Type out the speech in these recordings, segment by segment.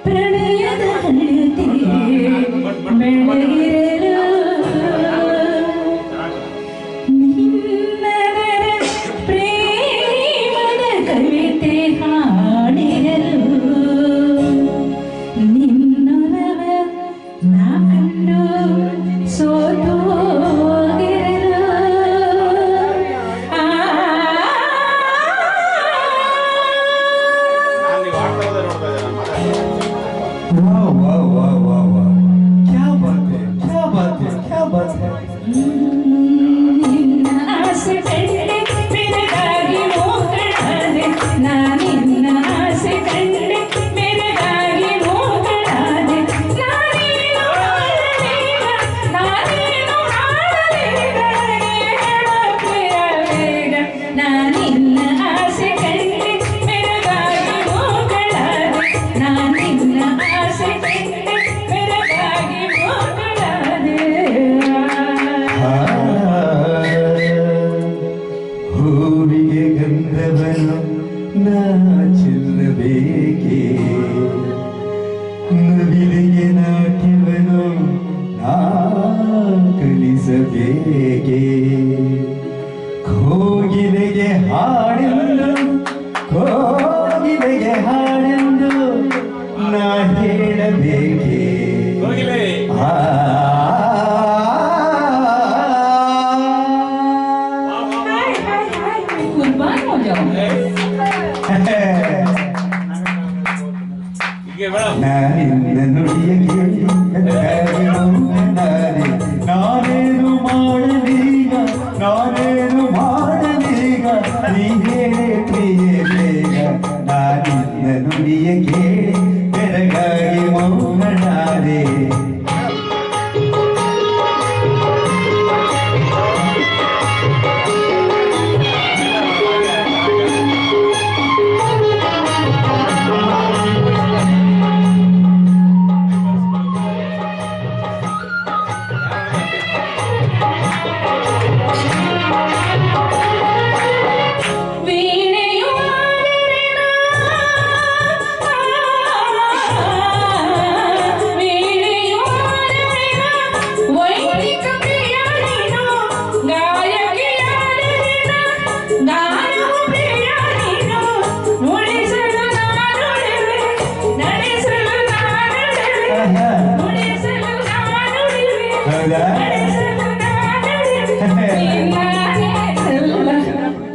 ಪ್ರಣಯದ ಹಣತೆ ಬೆಳಗಿರಲು ನಿನ್ನದರ ಪ್ರೇಮದ ಕವಿತೆ ಹಾಡಿರಲು ನಿನ್ನೊಲವ ನಾ ಕಂಡು ಸೋತು ಹೂವಿಗೆ ಗಂಧವನು ನಾ ಚೆಲ್ಲಬೇಕೆ ನವಿಲಿಗೆ ನಾಟ್ಯವನು ನಾ ಕಲಿಸಬೇಕೆ ಕೋಗಿಲೆಗೆ ಹಾಡೆಂದು ಕೋಗಿಲೆಗೆ ಹಾಡೆಂದು ನಾ ಹೇಳಬೇಕೆ ನಾನಿನ್ನ ನುಡಿಯ ಕೇಳಿ ನಾನೇನು ಮಾಡಲೀಗ ನಾನೇನು ಮಾಡಲೀಗ ನೀ ಹೇಳೆ ಪ್ರಿಯೆ ಬೇಗ ನಾನಿನ್ನ ನುಡಿಯ ಕೇಳಿ ಬೆರಗಾಗಿ ಮೌನನಾದೆ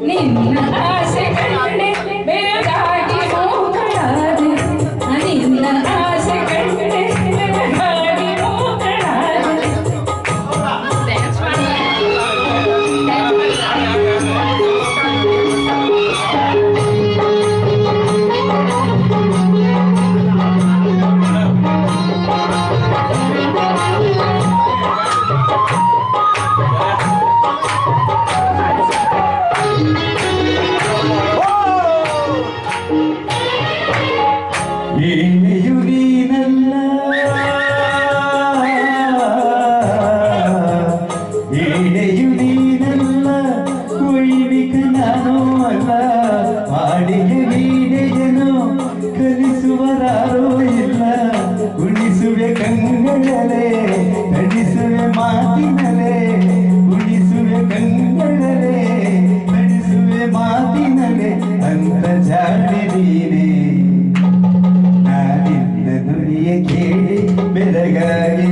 ನಿನ್ನ ಆಸೆ ಕಂಡೆ ಬೆರಗಾಗಿ ಹೋಗಲಾದೆ ನಿನ್ನ ಆಸೆ ಕಂಡೆ ಬೆರಗಾಗಿ ಹೋಗಲಾದೆ ಏನೆಯು ನೀನಲ್ಲ ಏನೆಯು ನೀನಲ್ಲ ವೈದಿಕ ನಾನು ಅಲ್ಲ ಮಾಡಿಗೆ ವೀಣೆಯನು ಕಲಿಸುವರಾರೋ ಇಲ್ಲ ಉಳಿಸುವೆ ಕಂಗಳೇ ನಡೆಸುವೆ ಮಾತಿನಲೇ ಉಳಿಸುವೆ ಕಂಗಳೇ ನಡೆಸುವೆ ಮಾತಿನಲೇ ಅಂತ ಜಾಣೆ ನೀನೇ ನುಡಿಯ ಕೇಳಿ ಬೆರಗಾಗಿ